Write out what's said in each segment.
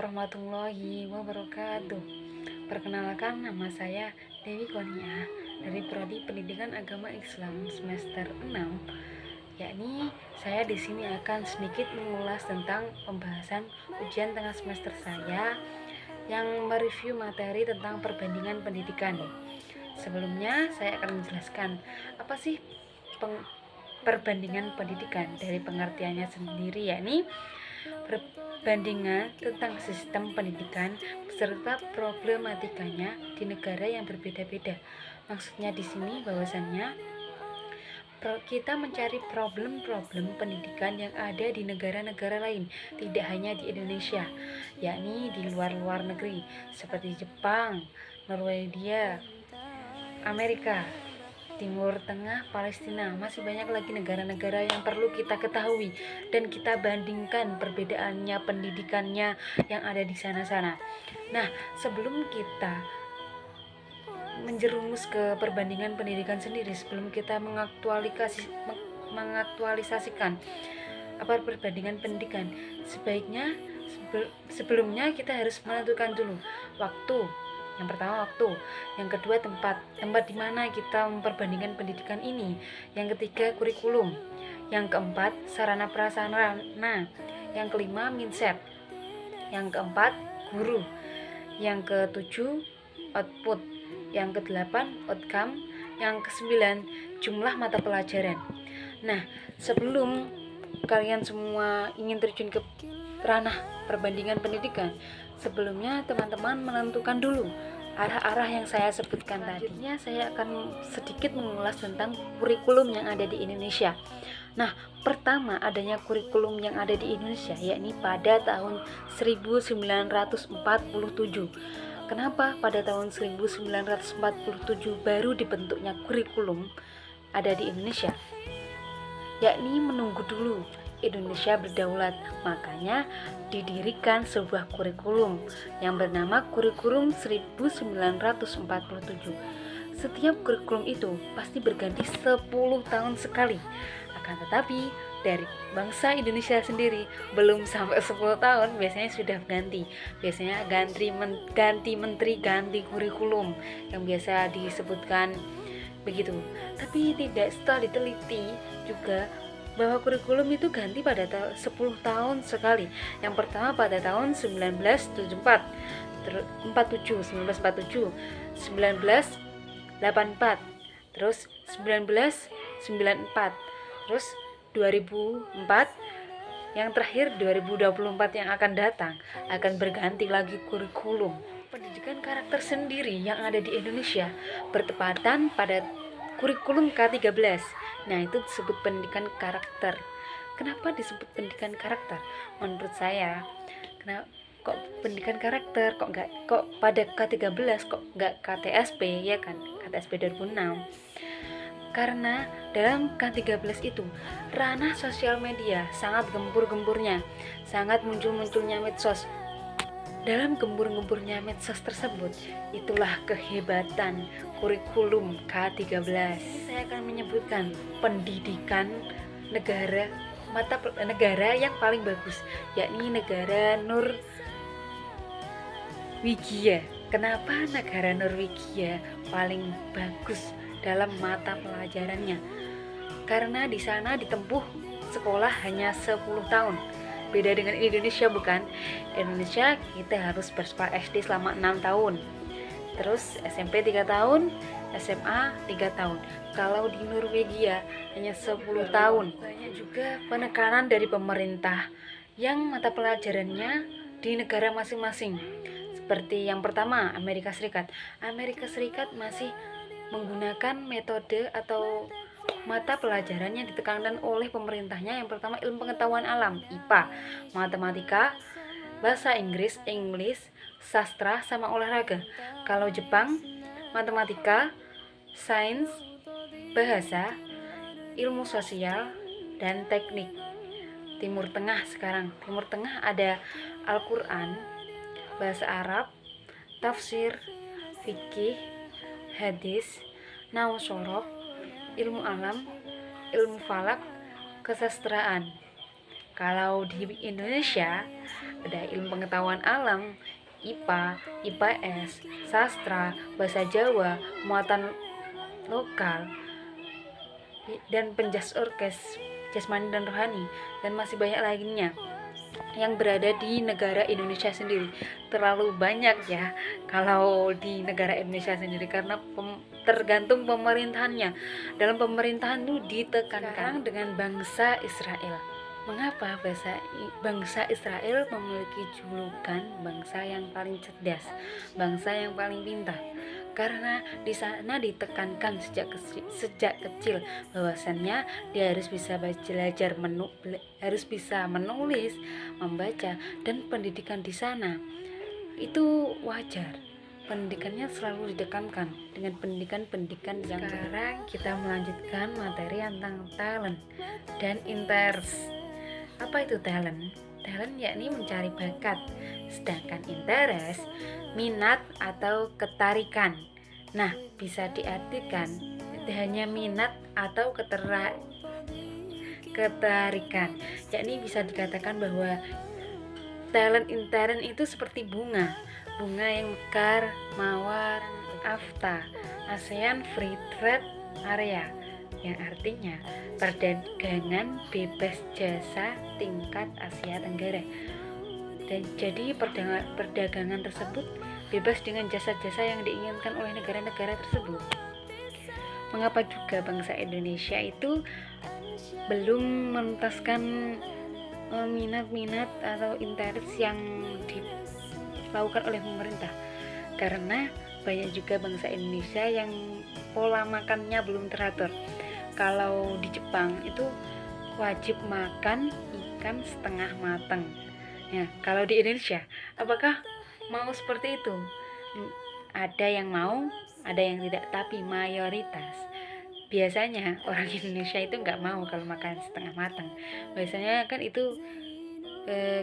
warahmatullahi wabarakatuh. Perkenalkan, nama saya Dewi Konia dari Prodi Pendidikan Agama Islam semester 6. Yakni saya di sini akan sedikit mengulas tentang pembahasan ujian tengah semester saya yang mereview materi tentang perbandingan pendidikan. Sebelumnya saya akan menjelaskan apa sih perbandingan pendidikan dari pengertiannya sendiri, yakni perbandingan tentang sistem pendidikan beserta problematikanya di negara yang berbeda-beda. Maksudnya di sini bahwasannya kita mencari problem-problem pendidikan yang ada di negara-negara lain, tidak hanya di Indonesia, yakni di luar negeri seperti Jepang, Norwegia, Amerika, Timur Tengah, Palestina. Masih banyak lagi negara-negara yang perlu kita ketahui dan kita bandingkan perbedaannya, pendidikannya yang ada di sana-sana. Nah, sebelum kita menjerumus ke perbandingan pendidikan sendiri, sebelum kita mengaktualisasikan apa perbandingan pendidikan, sebaiknya sebelumnya kita harus menentukan dulu waktu. Yang pertama waktu, yang kedua tempat di mana kita memperbandingkan pendidikan ini, yang ketiga kurikulum, yang keempat sarana prasarana, yang kelima mindset, yang keempat guru, yang ketujuh output, yang kedelapan outcome, yang kesembilan jumlah mata pelajaran. Nah, sebelum kalian semua ingin terjun ke ranah perbandingan pendidikan, sebelumnya teman-teman menentukan dulu arah-arah yang saya sebutkan tadi. Selanjutnya saya akan sedikit mengulas tentang kurikulum yang ada di Indonesia. Nah, pertama adanya kurikulum yang ada di Indonesia yakni pada tahun 1947. Kenapa pada tahun 1947 baru dibentuknya kurikulum ada di Indonesia? Yakni menunggu dulu Indonesia berdaulat, makanya didirikan sebuah kurikulum yang bernama Kurikulum 1947. Setiap kurikulum itu pasti berganti 10 tahun sekali. Akan tetapi dari bangsa Indonesia sendiri belum sampai 10 tahun biasanya sudah ganti. Biasanya ganti menteri, ganti kurikulum yang biasa disebutkan begitu. Tapi tidak, setelah diteliti juga bahwa kurikulum itu ganti pada 10 tahun sekali. Yang pertama pada tahun 1947, 1984, terus 1994, terus 2004, yang terakhir 2024 yang akan datang akan berganti lagi kurikulum. Pendidikan karakter sendiri yang ada di Indonesia bertepatan pada kurikulum K13. Nah, itu disebut pendidikan karakter. Kenapa disebut pendidikan karakter? Menurut saya, kok pendidikan karakter kok pada K13 kok nggak KTSP, ya kan? KTSP 2006. Karena dalam K13 itu ranah sosial media sangat gempur-gempurnya, sangat muncul-munculnya medsos. Dalam gembur-gemburnya medsos tersebut, itulah kehebatan kurikulum K13. Saya akan menyebutkan pendidikan negara, mata negara yang paling bagus, yakni negara Norwegia. Kenapa negara Norwegia paling bagus dalam mata pelajarannya? Karena di sana ditempuh sekolah hanya 10 tahun. Beda dengan Indonesia, bukan? Indonesia kita harus bersekolah SD selama 6 tahun, terus SMP 3 tahun, SMA 3 tahun. Kalau di Norwegia hanya 10 tahun. Banyak juga penekanan dari pemerintah yang mata pelajarannya di negara masing-masing. Seperti yang pertama, Amerika Serikat masih menggunakan metode atau mata pelajaran yang ditekankan oleh pemerintahnya. Yang pertama ilmu pengetahuan alam, IPA, matematika, bahasa Inggris, sastra, sama olahraga. Kalau Jepang, matematika, sains, bahasa, ilmu sosial, dan teknik. Timur Tengah ada Al-Quran, bahasa Arab, tafsir, fikih, hadis, nahwu shoroh, ilmu alam, ilmu falak, kesastraan. Kalau di Indonesia ada ilmu pengetahuan alam, IPA, IPS, sastra, bahasa Jawa, muatan lokal, dan penjas orkes, jasmani dan rohani, dan masih banyak lainnya yang berada di negara Indonesia sendiri. Terlalu banyak ya kalau di negara Indonesia sendiri, karena tergantung pemerintahannya. Dalam pemerintahan itu ditekankan dengan bangsa Israel. Mengapa bangsa Israel memiliki julukan bangsa yang paling cerdas, bangsa yang paling pintar? Karena di sana ditekankan sejak kecil bahwasannya dia harus bisa belajar harus bisa menulis, membaca, dan pendidikan di sana itu wajar. Pendidikannya selalu ditekankan dengan pendidikan yang sekarang kita melanjutkan materi tentang talent dan interest. Apa itu talent? Talent yakni mencari bakat, sedangkan interest minat atau ketarikan. Nah, bisa diartikan hanya minat atau ketarikan, yakni bisa dikatakan bahwa talent itu seperti bunga yang mekar, mawar, afta, ASEAN Free Trade Area, yang artinya perdagangan bebas jasa tingkat Asia Tenggara. Dan jadi perdagangan tersebut bebas dengan jasa-jasa yang diinginkan oleh negara-negara tersebut. Mengapa juga bangsa Indonesia itu belum menuntaskan minat-minat atau interest yang dilakukan oleh pemerintah? Karena banyak juga bangsa Indonesia yang pola makannya belum teratur. Kalau di Jepang itu wajib makan ikan setengah matang. Ya, kalau di Indonesia, apakah mau seperti itu? Ada yang mau, ada yang tidak, tapi mayoritas. Biasanya orang Indonesia itu nggak mau kalau makan setengah matang. Biasanya kan itu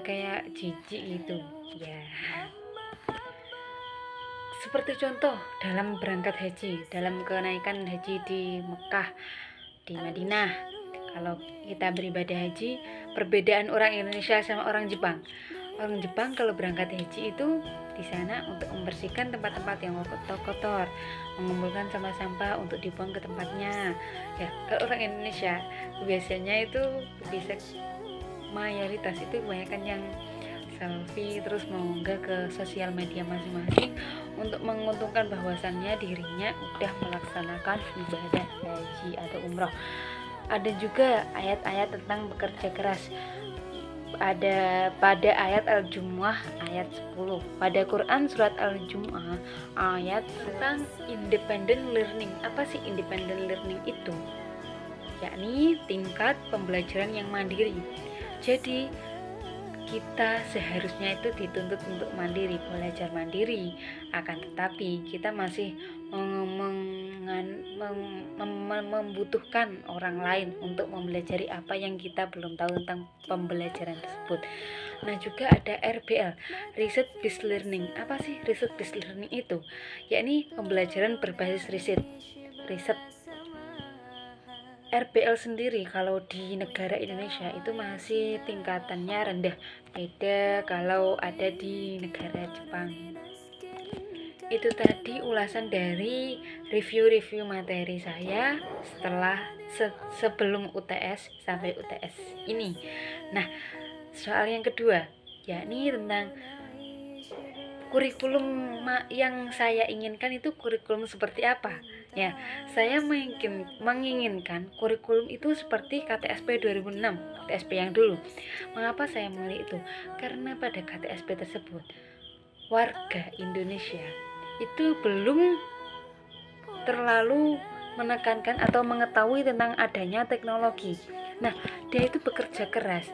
kayak jijik gitu. Ya. Seperti contoh dalam berangkat haji, dalam kenaikan haji di Mekah, di Madinah, kalau kita beribadah haji, perbedaan orang Indonesia sama orang Jepang. Orang Jepang kalau berangkat haji itu di sana untuk membersihkan tempat-tempat yang kotor, mengumpulkan sampah-sampah untuk dibuang ke tempatnya. Ya, kalau orang Indonesia biasanya itu bisa mayoritas itu kebanyakan yang selfie terus mengunggah ke sosial media masing-masing untuk menguntungkan bahwasannya dirinya udah melaksanakan ibadah haji atau umroh. Ada juga ayat-ayat tentang bekerja keras. Ada pada ayat Al-Jumu'ah ayat 10. Pada Quran surat Al-Jumu'ah ayat tentang independent learning. Apa sih independent learning itu? Yakni tingkat pembelajaran yang mandiri. Jadi kita seharusnya itu dituntut untuk mandiri, belajar mandiri. Akan tetapi kita masih membutuhkan orang lain untuk mempelajari apa yang kita belum tahu tentang pembelajaran tersebut. Nah, juga ada RBL, Research Based Learning. Apa sih Research Based Learning itu? Yakni pembelajaran berbasis riset. RBL sendiri kalau di negara Indonesia itu masih tingkatannya rendah, beda kalau ada di negara Jepang. Itu tadi ulasan dari review materi saya setelah sebelum UTS sampai UTS ini. Nah, soal yang kedua yakni tentang kurikulum yang saya inginkan itu kurikulum seperti apa? Ya, saya menginginkan kurikulum itu seperti KTSP 2006, KTSP yang dulu. Mengapa saya memilih itu? Karena pada KTSP tersebut warga Indonesia itu belum terlalu menekankan atau mengetahui tentang adanya teknologi. Nah, dia itu bekerja keras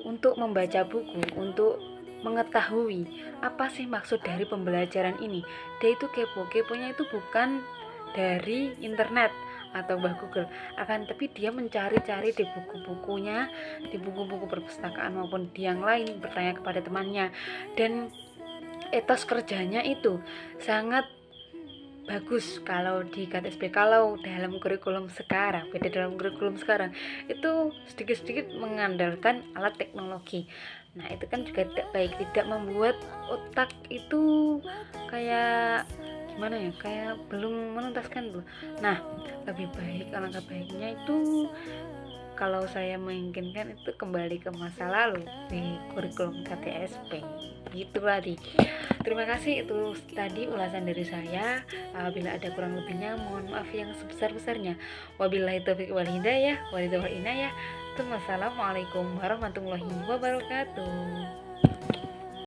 untuk membaca buku, untuk mengetahui apa sih maksud dari pembelajaran ini. Dia itu keponya itu bukan dari internet atau Google, akan tapi dia mencari-cari di buku-bukunya, di buku-buku perpustakaan maupun di yang lain, bertanya kepada temannya. Dan etos kerjanya itu sangat bagus kalau di KTSP. Kalau dalam kurikulum sekarang, beda dalam kurikulum sekarang itu sedikit-sedikit mengandalkan alat teknologi. Nah itu kan juga tidak baik, tidak membuat otak itu kayak gimana ya, kayak belum menuntaskan tuh. Nah lebih baik, alangkah baiknya itu kalau saya menginginkan itu kembali ke masa lalu di kurikulum KTSP gitu tadi. Terima kasih, itu tadi ulasan dari saya. Bila ada kurang lebihnya mohon maaf yang sebesar-besarnya. Wabillahi taufiq wal hidayah, walidayah inayah. Wassalamualaikum warahmatullahi wabarakatuh.